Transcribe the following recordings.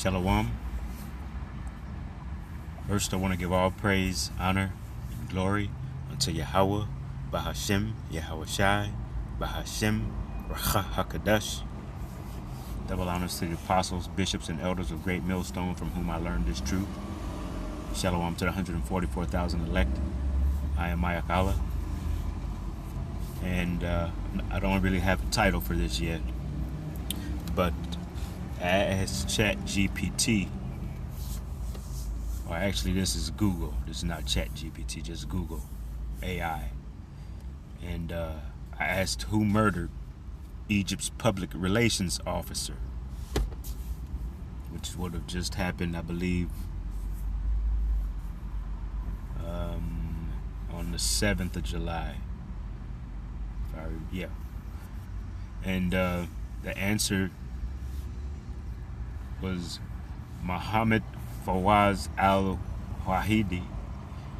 Shalom. First, I want to give all praise, honor, and glory unto Yahweh, Bahashem, Yahweh Shai, Bahashem, Racha HaKadosh. Double honors to the apostles, bishops, and elders of Great Millstone from whom I learned this truth. Shalom to the 144,000 elect. I am Mayak Allah. And I don't really have a title for this yet. But as ChatGPT, or actually this is Google. This is not ChatGPT, just Google AI. And I asked who murdered Egypt's public relations officer, which would have just happened, I believe, on the 7th of July. Yeah. And the answer was Mohammed Fawaz al-Wahidi,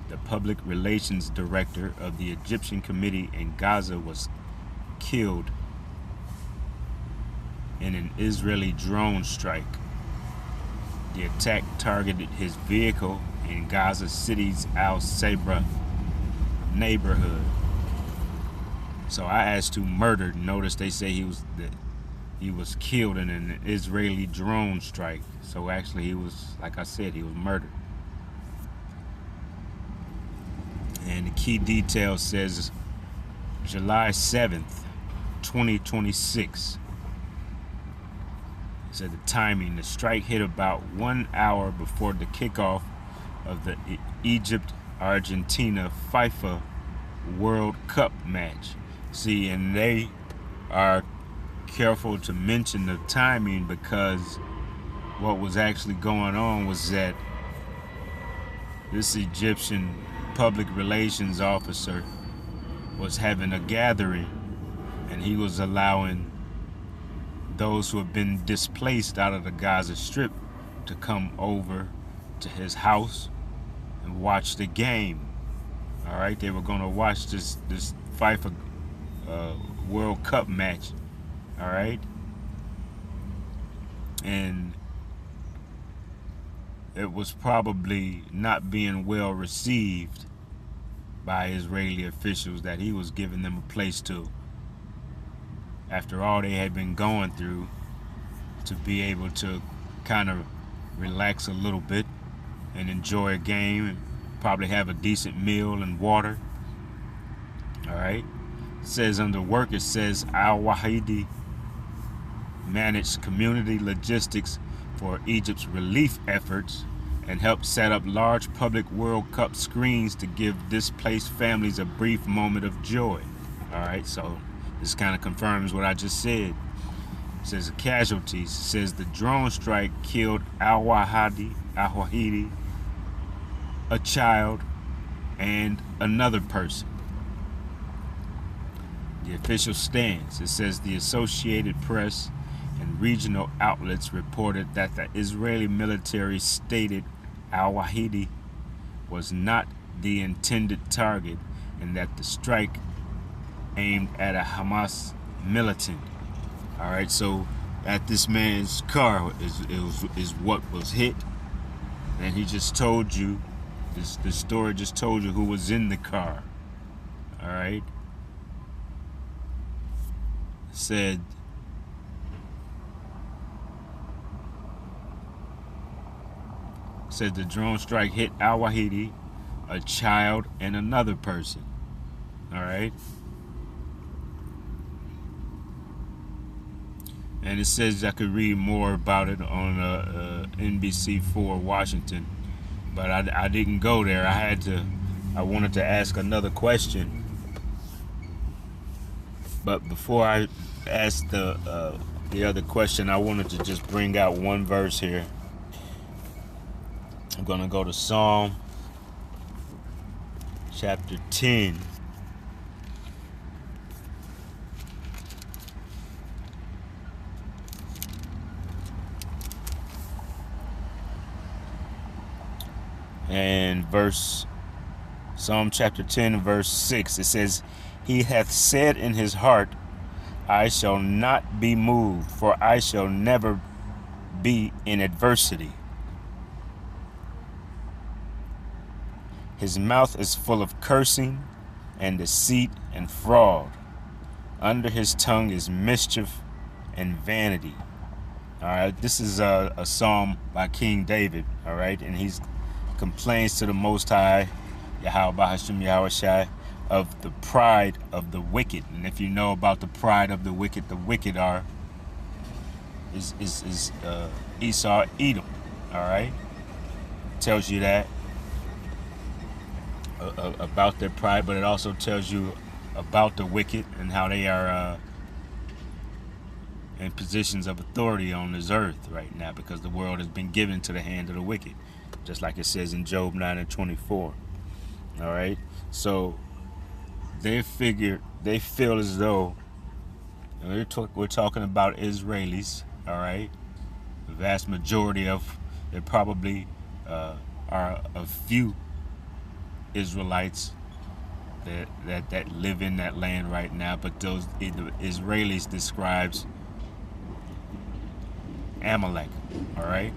the public relations director of the Egyptian Committee in Gaza, was killed in an Israeli drone strike. The attack targeted his vehicle in Gaza City's Al-Sabra neighborhood. So I asked who murdered. Notice they say he was killed in an Israeli drone strike. So actually he was, like I said, he was murdered. And the key detail says July 7th, 2026. It said the timing, the strike hit about 1 hour before the kickoff of the Egypt-Argentina FIFA World Cup match. See, and they are careful to mention the timing because what was actually going on was that this Egyptian public relations officer was having a gathering, and he was allowing those who have been displaced out of the Gaza Strip to come over to his house and watch the game. All right, they were going to watch this FIFA World Cup match. All right, and it was probably not being well received by Israeli officials that he was giving them a place to, after all they had been going through, to be able to kind of relax a little bit and enjoy a game and probably have a decent meal and water. All right. It says under work, it says Al-Wahidi managed community logistics for Egypt's relief efforts and helped set up large public World Cup screens to give displaced families a brief moment of joy. All right, so this kind of confirms what I just said. It says the casualties. It says the drone strike killed Al-Wahidi, a child, and another person. The official stance. It says the Associated Press and regional outlets reported that the Israeli military stated Al-Wahidi was not the intended target and that the strike aimed at a Hamas militant. All right, so at this man's car is what was hit, and he just told you, this story just told you who was in the car. All right, said the drone strike hit Al-Wahidi, a child, and another person. All right. And it says I could read more about it on NBC4 Washington, but I didn't go there. I wanted to ask another question. But before I ask the other question, I wanted to just bring out one verse here. I'm going to go to Psalm chapter 10. And Psalm chapter 10, verse 6, it says, He hath said in his heart, I shall not be moved, for I shall never be in adversity. His mouth is full of cursing and deceit and fraud. Under his tongue is mischief and vanity. All right, this is a psalm by King David. All right, and he complains to the Most High, Yahweh Hashem Yahushai, of the pride of the wicked. And if you know about the pride of the wicked is Esau, Edom. All right, tells you that about their pride, but it also tells you about the wicked and how they are in positions of authority on this earth right now, because the world has been given to the hand of the wicked, just like it says in Job 9:24. All right, so they feel as though, we're talking about Israelis. All right, the vast majority of there probably are a few Israelites that live in that land right now, but those Israelis describes Amalek, all right,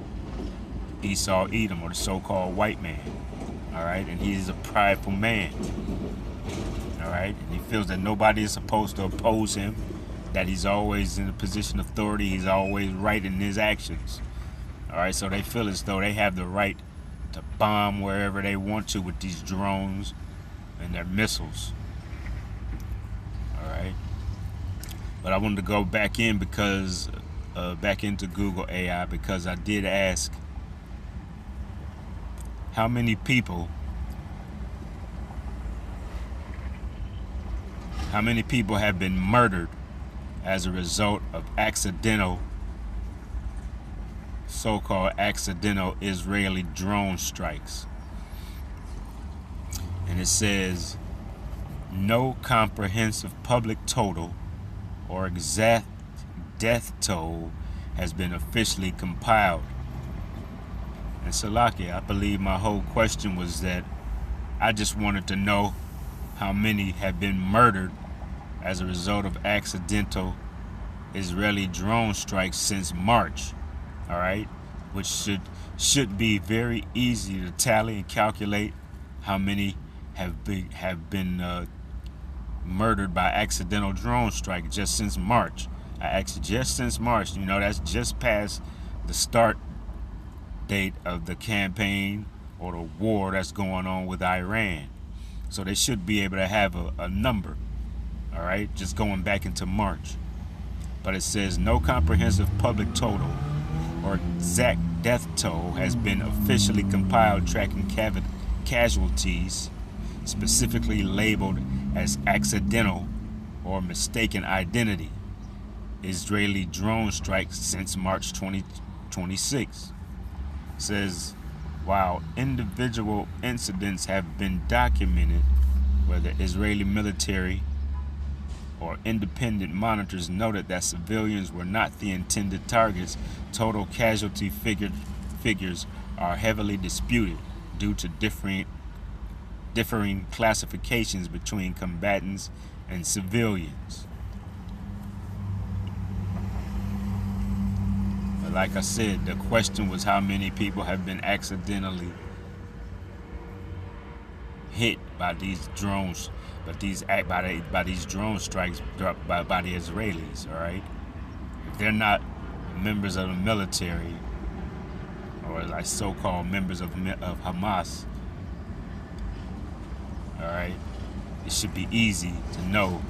Esau, Edom, or the so-called white man, all right, and he is a prideful man, all right, and he feels that nobody is supposed to oppose him, that he's always in a position of authority, he's always right in his actions, all right, so they feel as though they have the right to bomb wherever they want to with these drones and their missiles. All right, but I wanted to go back in because back into Google AI, because I did ask how many people have been murdered as a result of so-called accidental Israeli drone strikes. And it says no comprehensive public total or exact death toll has been officially compiled. And Salaki, I believe my whole question was that I just wanted to know how many have been murdered as a result of accidental Israeli drone strikes since March. All right, which should be very easy to tally and calculate how many have been murdered by accidental drone strike just since March. I asked just since March. You know, that's just past the start date of the campaign or the war that's going on with Iran. So they should be able to have a number. All right, just going back into March. But it says no comprehensive public total or exact death toll has been officially compiled, tracking casualties specifically labeled as accidental or mistaken identity Israeli drone strikes since March 2026. It says while individual incidents have been documented where the Israeli military or independent monitors noted that civilians were not the intended targets, total casualty figures are heavily disputed due to differing classifications between combatants and civilians. But like I said, the question was how many people have been accidentally hit by these drones, by these drone strikes dropped by the Israelis. All right, if they're not members of the military or like so-called members of Hamas, all right, it should be easy to know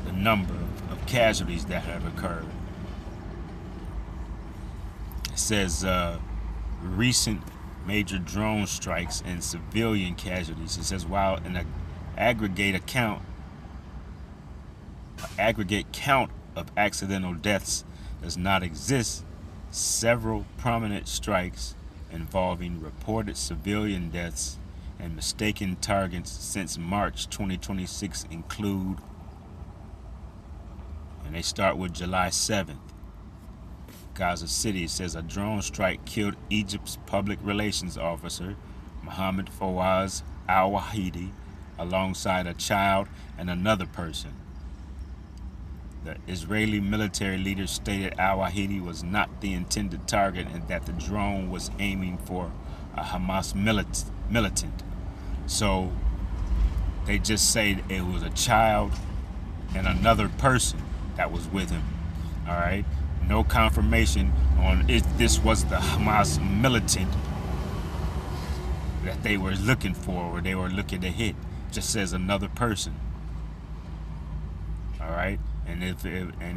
the number of casualties that have occurred. It says recent major drone strikes and civilian casualties. It says while an aggregate count of accidental deaths does not exist, several prominent strikes involving reported civilian deaths and mistaken targets since March 2026 include, and they start with July 7th. Gaza City says a drone strike killed Egypt's public relations officer, Mohammed Fawaz al-Wahidi, alongside a child and another person. The Israeli military leader stated al-Wahidi was not the intended target and that the drone was aiming for a Hamas militant. So they just say it was a child and another person that was with him. All right. No confirmation on if this was the Hamas militant that they were looking for or they were looking to hit. Just says another person. All right. And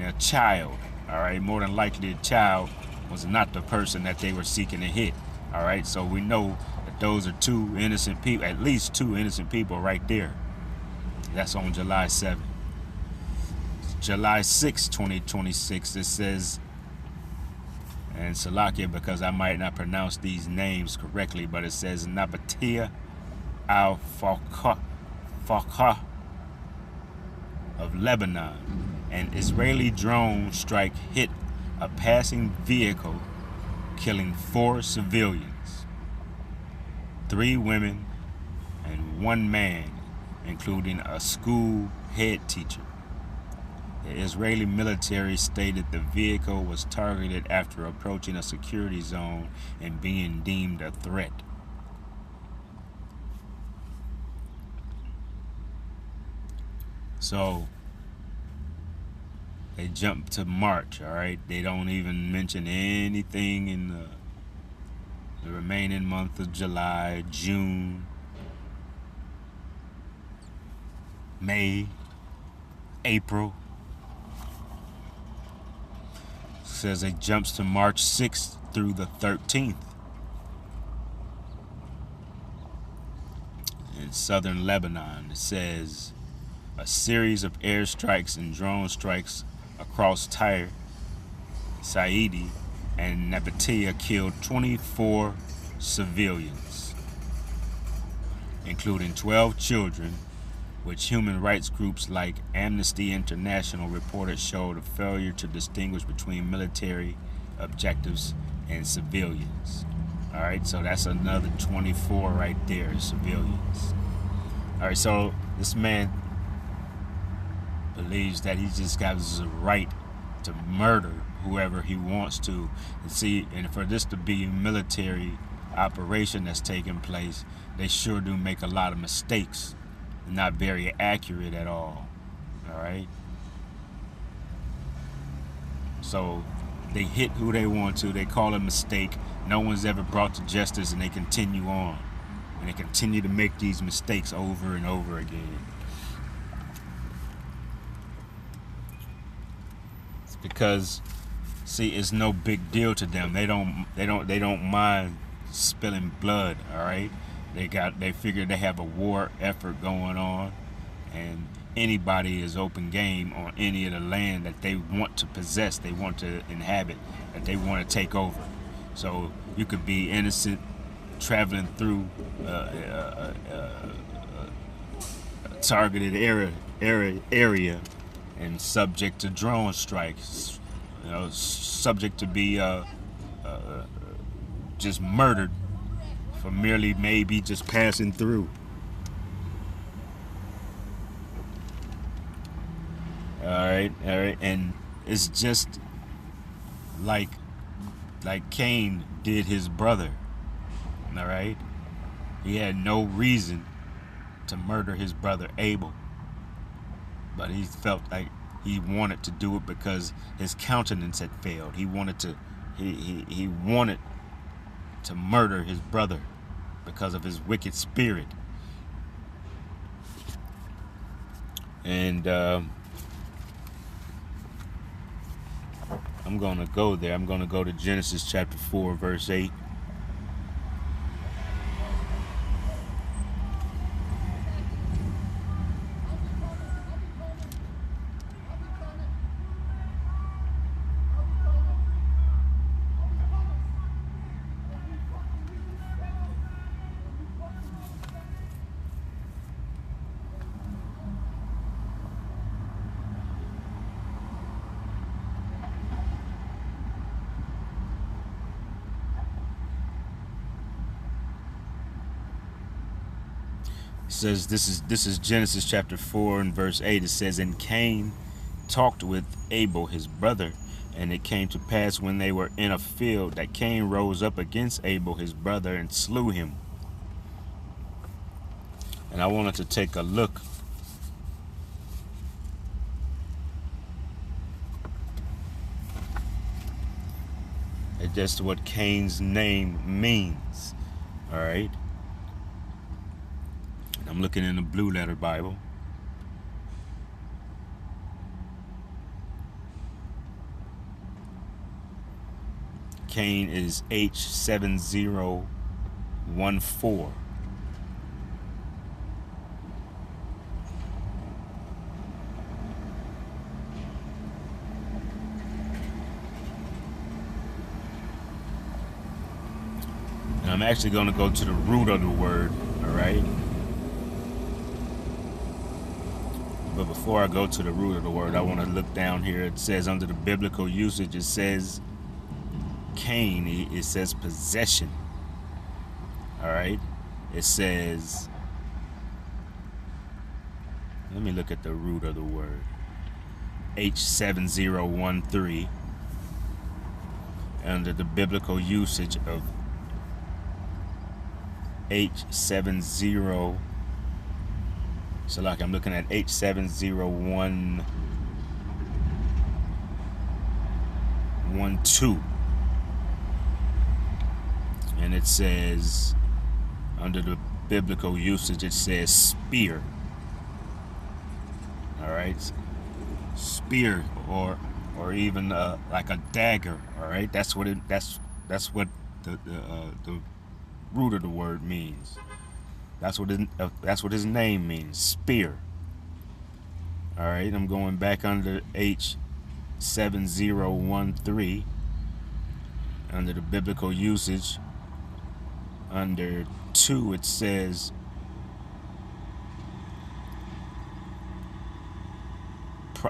a child. All right. More than likely, a child was not the person that they were seeking to hit. All right. So we know that those are two innocent people, at least two innocent people right there. That's on July 7th. July 6, 2026, it says, and Salakia, because I might not pronounce these names correctly, but it says Nabatea al-Fakha of Lebanon. An Israeli drone strike hit a passing vehicle, killing 4 civilians, 3 women, and 1 man, including a school head teacher. The Israeli military stated the vehicle was targeted after approaching a security zone and being deemed a threat. So they jump to March, all right? They don't even mention anything in the remaining month of July, June, May, April. Says it jumps to March 6th through the 13th in southern Lebanon. It says a series of airstrikes and drone strikes across Tyre, Saidi, and Nabatea killed 24 civilians, including 12 children, which human rights groups like Amnesty International reported showed a failure to distinguish between military objectives and civilians. All right, so that's another 24 right there, civilians. All right, so this man believes that he just got the right to murder whoever he wants to. And see, and for this to be a military operation that's taking place, they sure do make a lot of mistakes. Not very accurate at all. All right. So they hit who they want to. They call it a mistake. No one's ever brought to justice, and they continue on, and they continue to make these mistakes over and over again. It's because, see, it's no big deal to them. They don't mind spilling blood. All right. They figure they have a war effort going on, and anybody is open game on any of the land that they want to possess, they want to inhabit, that they want to take over. So you could be innocent traveling through a targeted area and subject to drone strikes, subject to be just murdered for merely maybe just passing through. All right, and it's just like Cain did his brother. All right, he had no reason to murder his brother Abel, but he felt like he wanted to do it because his countenance had failed. He wanted to murder his brother because of his wicked spirit. And I'm going to go there. I'm going to go to Genesis chapter 4, verse 8. It says this is Genesis chapter 4 and verse 8. It says, and Cain talked with Abel his brother. And it came to pass when they were in a field that Cain rose up against Abel his brother and slew him. And I wanted to take a look at just what Cain's name means. All right. I'm looking in the Blue Letter Bible. Cain is H7014. And I'm actually going to go to the root of the word, all right? But before I go to the root of the word, I want to look down here. It says under the biblical usage, it says Cain, it says possession. All right. It says, let me look at the root of the word. H7013. Under the biblical usage of H70. So like I'm looking at H70112. And it says, under the biblical usage, it says spear. All right, spear, or even like a dagger. All right, that's what the root of the word means. That's what his name means, spear. All right, I'm going back under H7013, under the biblical usage. Under 2, it says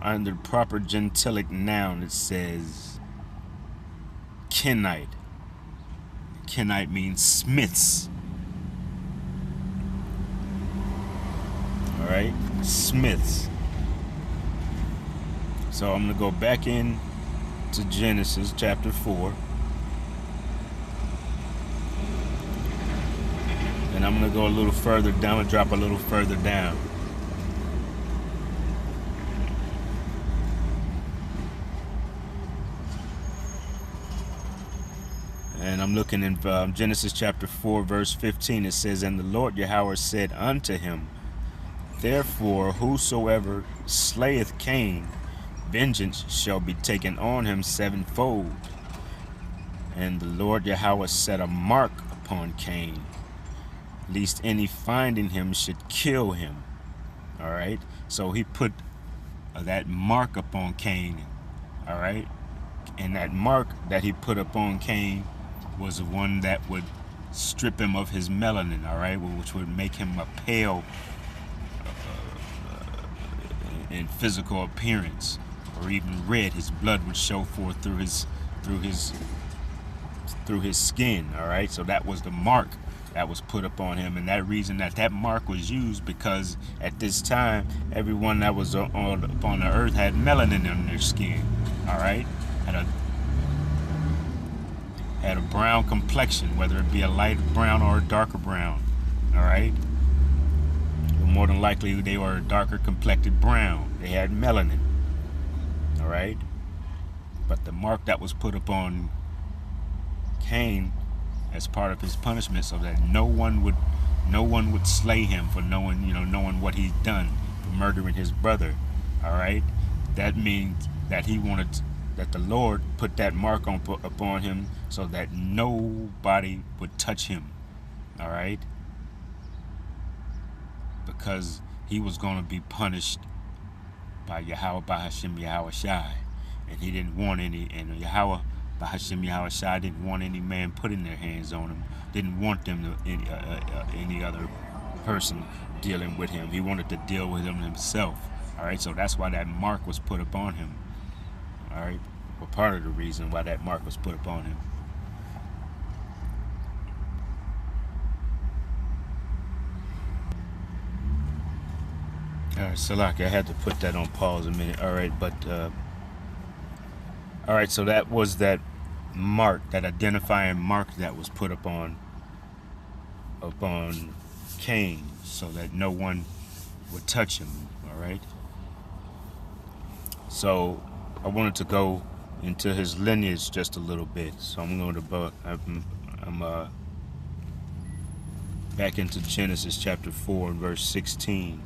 under proper gentilic noun, it says Kenite. Kenite means smiths. All right, smiths. So I'm going to go back in to Genesis chapter 4. And I'm going to go a little further down and drop a little further down. And I'm looking in Genesis chapter 4, verse 15. It says, and the Lord Yahweh said unto him, therefore whosoever slayeth Cain, vengeance shall be taken on him sevenfold. And the Lord Yahweh set a mark upon Cain, lest any finding him should kill him. All right, so he put that mark upon Cain. All right, and that mark that he put upon Cain was the one that would strip him of his melanin. All right, which would make him a pale in physical appearance, or even red. His blood would show forth through his skin. All right, so that was the mark that was put upon him, and that reason that mark was used because at this time everyone that was upon the earth had melanin in their skin. All right, had a brown complexion, whether it be a light brown or a darker brown. All right, but more than likely they were a darker complected brown. They had melanin. All right, but the mark that was put upon Cain as part of his punishment, so that no one would slay him for knowing what he's done, for murdering his brother. All right, that means that he wanted that the Lord put that mark upon him so that nobody would touch him. All right, because he was going to be punished by Yahweh, by Hashem Yahweh Shai, and he didn't want any, and Yahweh by Hashem Yahweh Shai didn't want any man putting their hands on him, didn't want them to any other person dealing with him. He wanted to deal with him himself. All right, so that's why that mark was put upon him. All right, well, part of the reason why that mark was put upon him. All right, Salaki, I had to put that on pause a minute. All right, but all right, so that was that mark, that identifying mark that was put upon Cain, so that no one would touch him. All right. So I wanted to go into his lineage just a little bit. So I'm going to I'm back into Genesis chapter 4 and verse 16.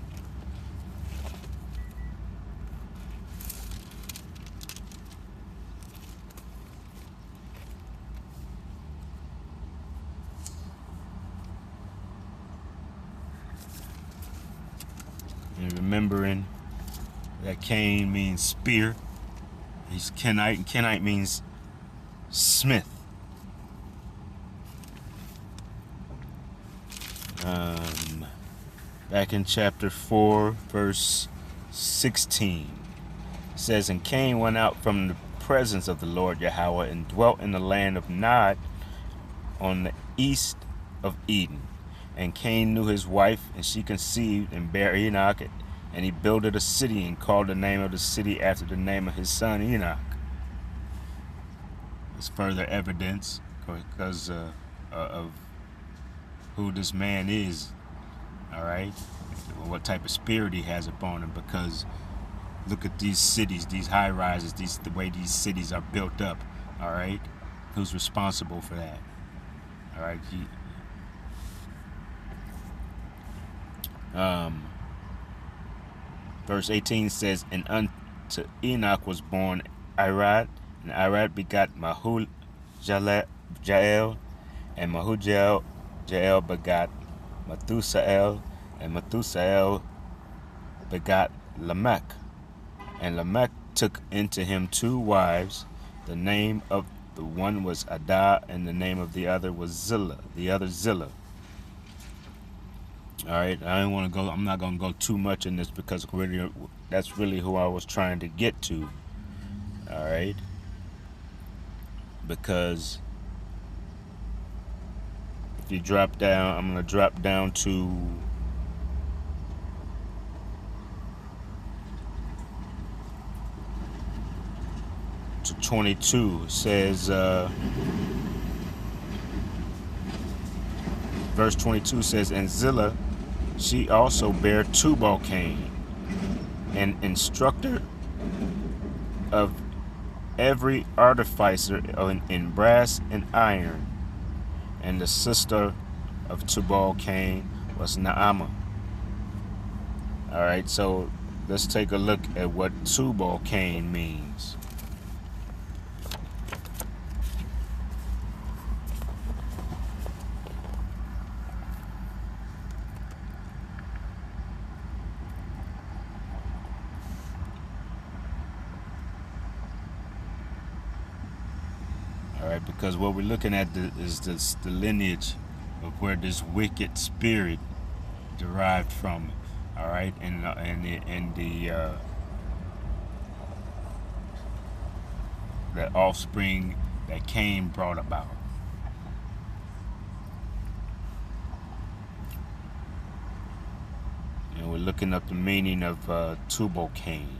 And remembering that Cain means spear. He's Kenite, and Kenite means smith. Back in chapter 4, verse 16, it says, And Cain went out from the presence of the Lord Yahweh and dwelt in the land of Nod on the east of Eden. And Cain knew his wife, and she conceived and bare Enoch, and he builded a city and called the name of the city after the name of his son Enoch. It's further evidence because of who this man is, all right? What type of spirit he has upon him, because look at these cities, these high rises, the way these cities are built up, all right? Who's responsible for that? All right, verse 18 says, And unto Enoch was born Irad, and Irad begot Jael, and Jael begot Methusael, and Methusael begot Lamech. And Lamech took into him 2 wives. The name of the one was Adah, and the name of the other was Zillah. All right, I'm not going to go too much in this, because really, that's really who I was trying to get to. All right, because if you drop down, I'm going to drop down to 22. It says, verse 22 says, And Zillah, she also bare Tubal-Cain, an instructor of every artificer in brass and iron. And the sister of Tubal-Cain was Naamah. All right, so let's take a look at what Tubal-Cain means. Because what we're looking at is the lineage of where this wicked spirit derived from, all right, and the offspring that Cain brought about. And we're looking up the meaning of Tubal-Cain.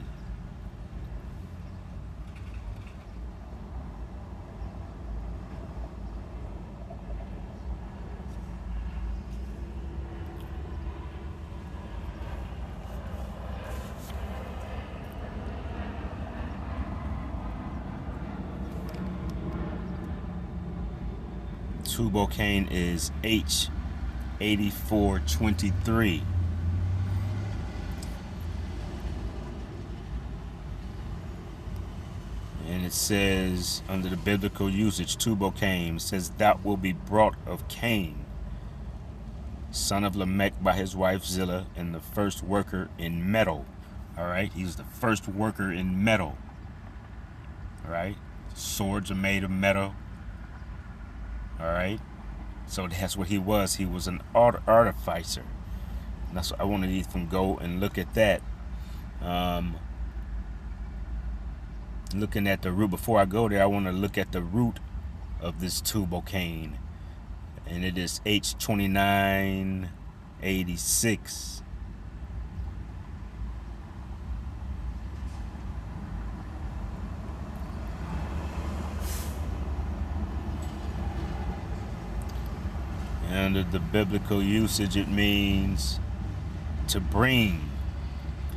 Tubal-Cain is H8423. And it says, under the biblical usage, Tubal-Cain says, That will be brought of Cain, son of Lamech by his wife Zillah, and the first worker in metal. All right, he's the first worker in metal. All right, swords are made of metal. All right, so that's what he was. He was an artificer. And that's what I wanted to even go and look at that. Looking at the root. Before I go there, I want to look at the root of this Tubal-Cain, and it is H2986. Under the biblical usage, it means to bring,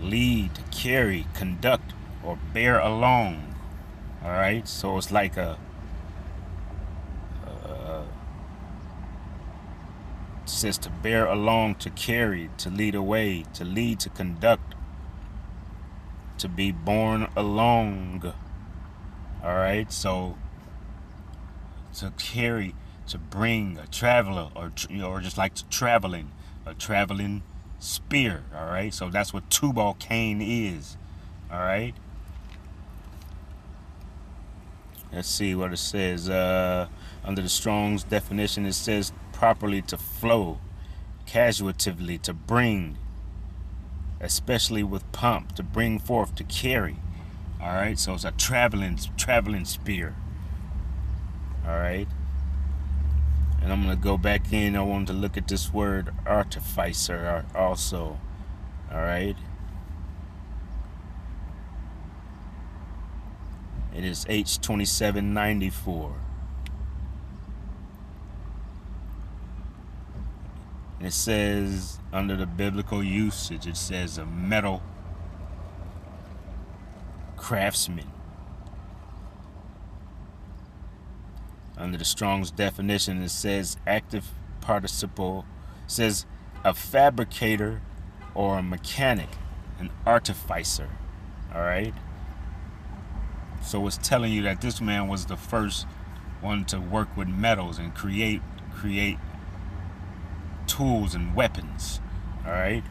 lead, carry, conduct, or bear along. All right, so it's like it says to bear along, to carry, to lead away, to lead, to conduct, to be borne along. All right, so to carry, to bring, a traveler, or just like traveling, a traveling spear. All right, so that's what Tubal Cain is. All right, let's see what it says. Under the Strong's definition, it says properly to flow, casuatively to bring, especially with pomp, to bring forth, to carry. All right, so it's a traveling spear. All right, and I'm gonna go back in. I wanted to look at this word artificer also. All right, it is H2794. It says, under the biblical usage, it says a metal craftsman. Under the Strong's definition, it says active participle, says a fabricator or a mechanic, an artificer. All right. So it's telling you that this man was the first one to work with metals and create tools and weapons. All right,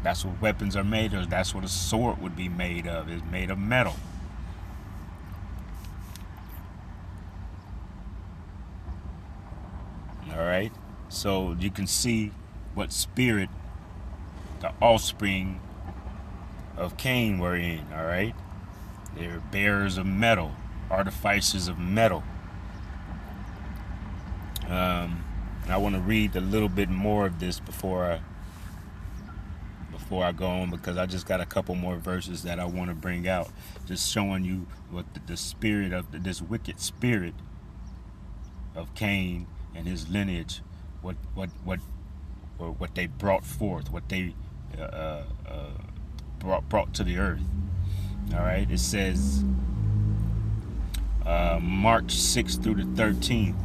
that's what weapons are made of. That's what a sword would be made of. It's made of metal. All right, so you can see what spirit the offspring of Cain were in. All right, they're bearers of metal, artificers of metal. I want to read a little bit more of this before I go on, because I just got a couple more verses that I want to bring out, just showing you what the spirit of this wicked spirit of Cain and his lineage, what they brought forth, what they brought to the earth. All right, it says March 6th through the 13th.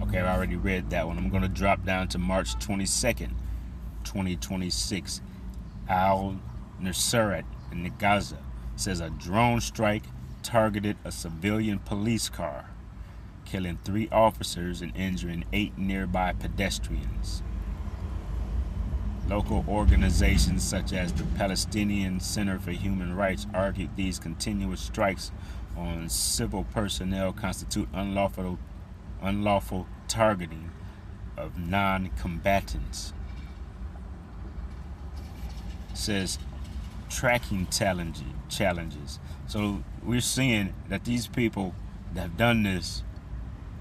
Okay, I already read that one. I'm going to drop down to March 22nd, 2026. Al-Nusrat in Gaza says a drone strike targeted a civilian police car, killing 3 officers and injuring 8 nearby pedestrians. Local organizations such as the Palestinian Center for Human Rights argued these continuous strikes on civil personnel constitute unlawful targeting of non-combatants. It says tracking challenges. So we're seeing that these people that have done this,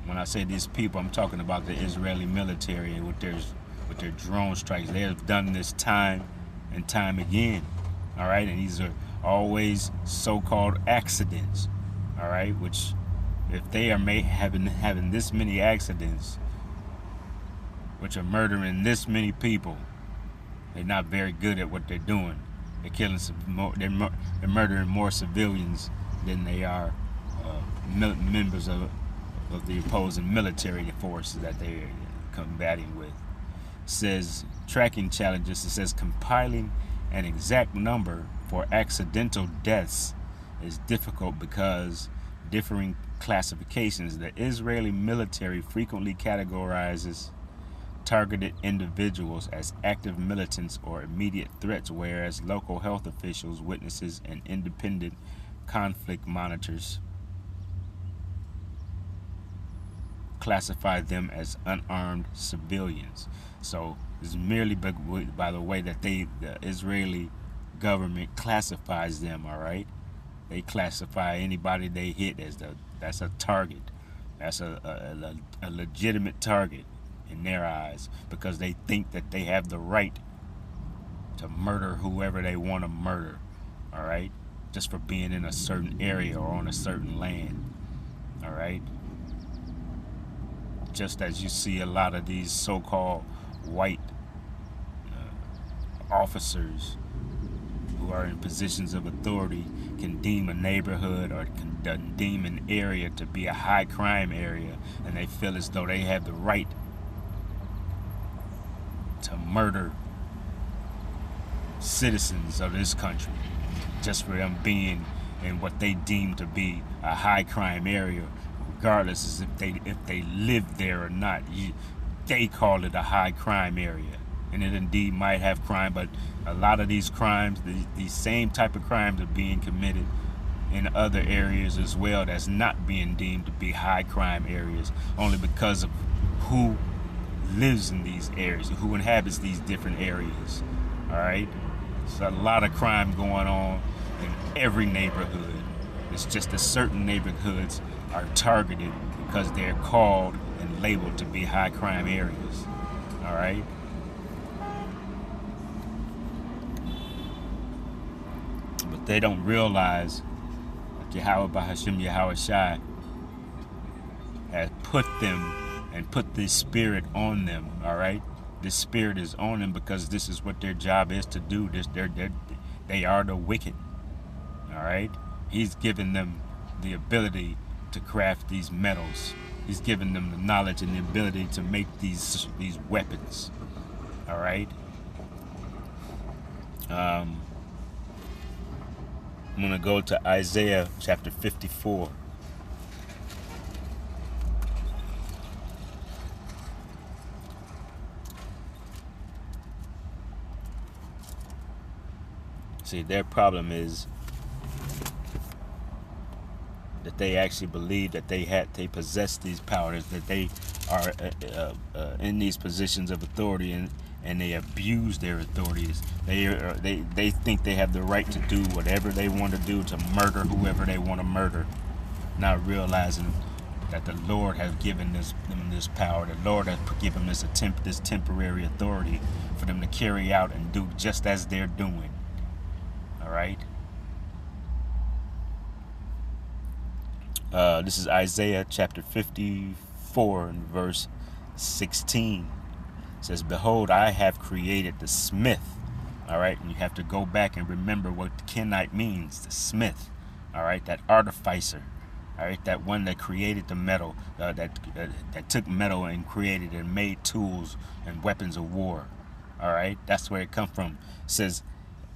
when I say these people, I'm talking about the Israeli military with their drone strikes. They have done this time and time again. All right, and these are always so-called accidents. All right, which if they are having this many accidents, which are murdering this many people, they're not very good at what they're doing. They're killing they're murdering more civilians than they are members of the opposing military forces that they're combating with. It says tracking challenges. It says compiling an exact number for accidental deaths is difficult because differing classifications. The Israeli military frequently categorizes targeted individuals as active militants or immediate threats, whereas local health officials, witnesses, and independent conflict monitors classify them as unarmed civilians. So it's merely by the way that the Israeli government classifies them. All right, they classify anybody they hit as that's a target. That's a legitimate target in their eyes, because they think that they have the right to murder whoever they want to murder. All right, just for being in a certain area or on a certain land. All right. just as you see a lot of these so-called white officers who are in positions of authority can deem a neighborhood or can deem an area to be a high crime area, and they feel as though they have the right to murder citizens of this country just for them being in what they deem to be a high crime area, regardless as if they live there or not. They call it a high crime area, and it indeed might have crime, but a lot of these crimes, these same type of crimes, are being committed in other areas as well that's not being deemed to be high crime areas, only because of who lives in these areas, who inhabits these different areas. All right, there's a lot of crime going on in every neighborhood. It's just that certain neighborhoods are targeted because they're called and labeled to be high crime areas. All right. But they don't realize that Yahweh Hashem Yahweh Shai has put them and put this spirit on them. All right. This spirit is on them because this is what their job is to do. They are the wicked. All right. He's given them the ability to craft these metals. He's given them the knowledge and the ability to make these weapons. All right. I'm going to go to Isaiah chapter 54. See, their problem is that they actually believe that they possess these powers, that they are in these positions of authority, and they abuse their authorities. They think they have the right to do whatever they want to do, to murder whoever they want to murder, not realizing that the Lord has given them this power. The Lord has given them this temporary authority for them to carry out and do just as they're doing. All right. This is Isaiah chapter 54 and verse 16. It says, "Behold, I have created the smith." All right, and you have to go back and remember what the Kenite means, the smith. All right, that artificer. All right, that one that created the metal, that took metal and created and made tools and weapons of war. All right, that's where it comes from. It says,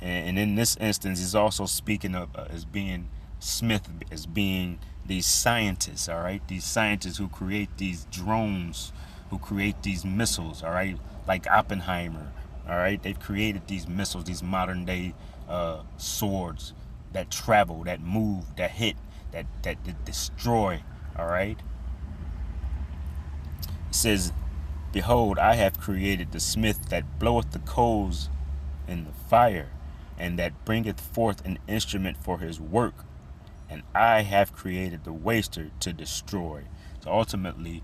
and in this instance, he's also speaking of as being smith, as being these scientists. All right, these scientists who create these drones, who create these missiles. All right, like Oppenheimer. All right, they've created these missiles, these modern day swords that travel, that move, that hit, that destroy. All right. It says, "Behold, I have created the smith that bloweth the coals in the fire, and that bringeth forth an instrument for his work. And I have created the waster to destroy." So ultimately,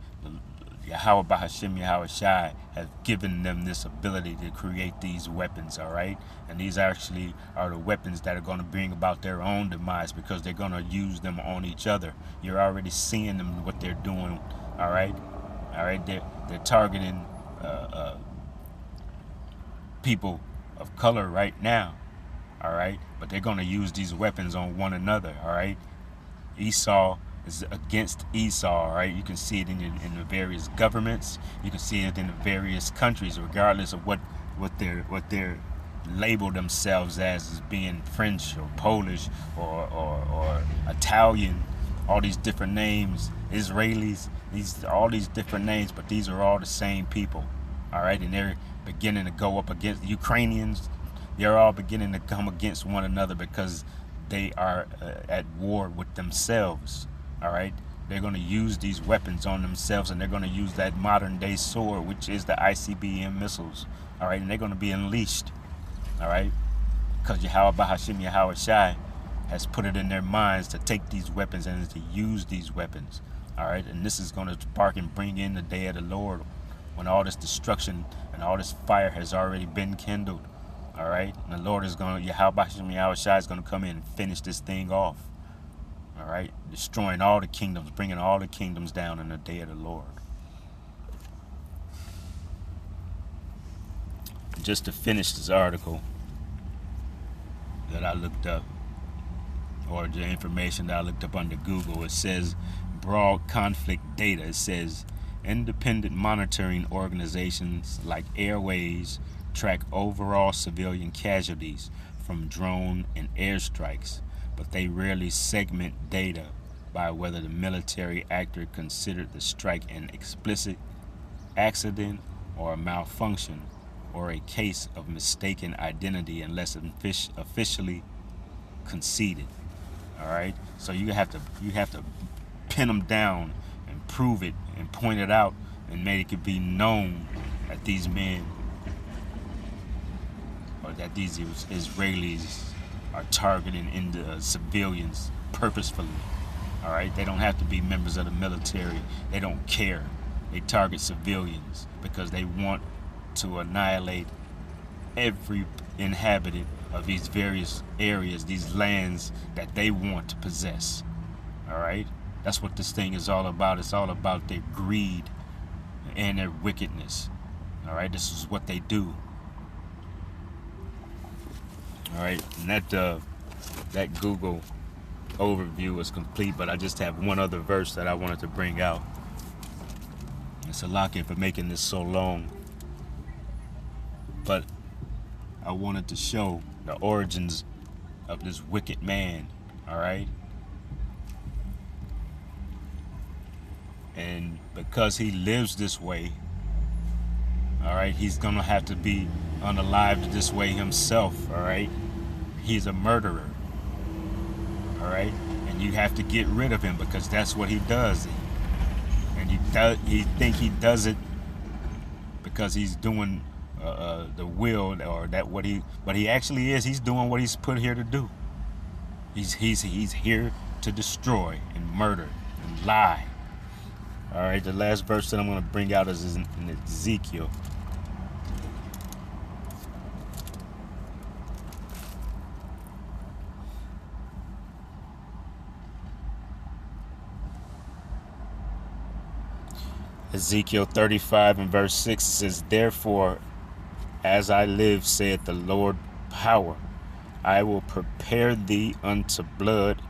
Yahweh Bahashim Yahweh Shai has given them this ability to create these weapons, all right? And these actually are the weapons that are going to bring about their own demise, because they're going to use them on each other. You're already seeing them, what they're doing, all right? All right, they're targeting people of color right now. All right, but they're going to use these weapons on one another. All right, Esau is against Esau. All right, you can see it in the various governments. You can see it in the various countries, regardless of what they're labeled themselves as being French or Polish or Italian. All these different names, Israelis, all these different names, but these are all the same people. All right, and they're beginning to go up against the Ukrainians. They're all beginning to come against one another because they are at war with themselves. All right, they're going to use these weapons on themselves, and they're going to use that modern day sword, which is the ICBM missiles. All right, and they're going to be unleashed. All right, because Yahweh Bahashim Yahweh Shai has put it in their minds to take these weapons and to use these weapons. All right, and this is going to spark and bring in the day of the Lord, when all this destruction and all this fire has already been kindled. All right, and the Lord is going to, Yahweh Shai is going to come in and finish this thing off. All right, destroying all the kingdoms, bringing all the kingdoms down in the day of the Lord. just to finish this article that I looked up, or the information that I looked up under Google, it says broad conflict data. It says independent monitoring organizations like Airways track overall civilian casualties from drone and airstrikes, but they rarely segment data by whether the military actor considered the strike an explicit accident or a malfunction or a case of mistaken identity unless officially conceded. All right, so you have to pin them down and prove it and point it out and make it be known that these men, or that these Israelis are targeting into civilians purposefully. All right, they don't have to be members of the military. They don't care. They target civilians because they want to annihilate every inhabitant of these various areas, these lands that they want to possess. All right, that's what this thing is all about. It's all about their greed and their wickedness. All right, this is what they do. All right, and that Google overview is complete, but I just have one other verse that I wanted to bring out. It's a lock-in for making this so long, but I wanted to show the origins of this wicked man. All right, and because he lives this way, all right, he's gonna have to be unalived this way himself. All right, he's a murderer. All right, and you have to get rid of him because that's what he does. And he think he does it because he's doing the will, or that what he, but he actually is. He's doing what he's put here to do. He's here to destroy and murder and lie. All right, the last verse that I'm going to bring out is in Ezekiel. Ezekiel 35 and verse 6 says, "Therefore, as I live, saith the Lord power, I will prepare thee unto blood,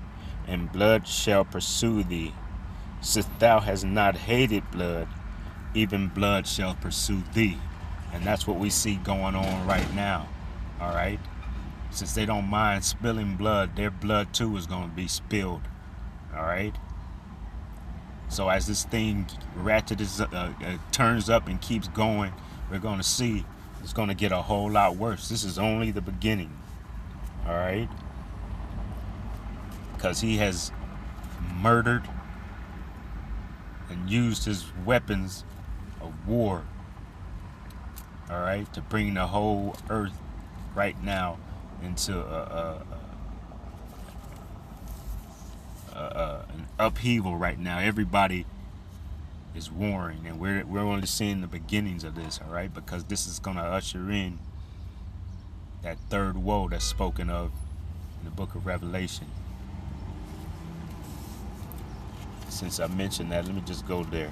and blood shall pursue thee. Since thou hast not hated blood, even blood shall pursue thee." And that's what we see going on right now. All right? Since they don't mind spilling blood, their blood too is going to be spilled. All right? So as this thing turns up and keeps going, we're going to see it's going to get a whole lot worse. This is only the beginning. All right? Because he has murdered and used his weapons of war, all right, to bring the whole earth right now into an upheaval right now. Everybody is warring, and we're only seeing the beginnings of this, all right, because this is going to usher in that third woe that's spoken of in the book of Revelation. Since I mentioned that, let me just go there.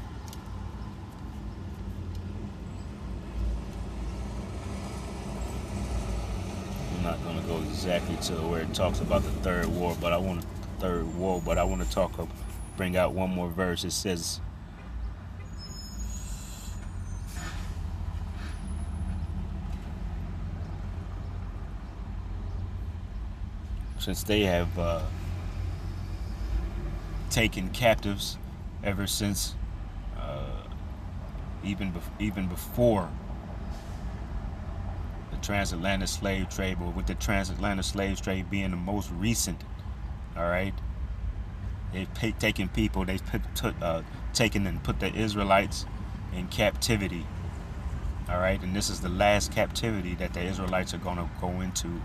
I'm not going to go exactly to where it talks about the third war, but I want to bring out one more verse. It says, since they have taken captives ever since, even before the transatlantic slave trade, but with the transatlantic slave trade being the most recent, all right, they've taken people, they've taken and put the Israelites in captivity, all right, and this is the last captivity that the Israelites are going to go into,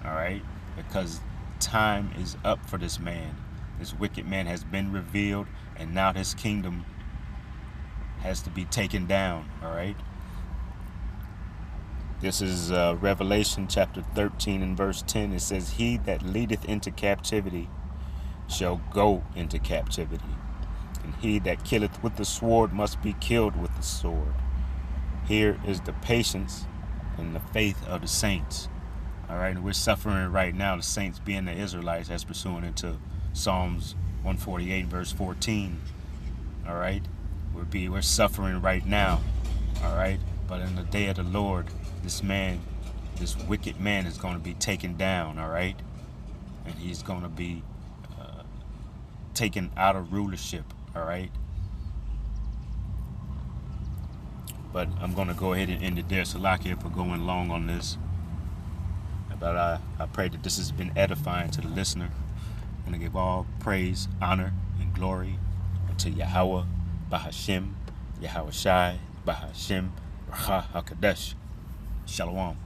all right, because time is up for this man. This wicked man has been revealed, and now his kingdom has to be taken down, all right? This is Revelation chapter 13 and verse 10. It says, "He that leadeth into captivity shall go into captivity, and he that killeth with the sword must be killed with the sword. Here is the patience in the faith of the saints. All right, and we're suffering right now, the saints being the Israelites, as pursuant into Psalms 148, verse 14. All right, we're suffering right now. All right, but in the day of the Lord, this wicked man is going to be taken down. All right, and he's going to be taken out of rulership. All right, but I'm going to go ahead and end it there. Salakia for going long on this. But I pray that this has been edifying to the listener. I'm going to give all praise, honor, and glory to Yahweh, Bahashim, Yahweh Shai, Bahashim, Raha HaKadosh. Shalom.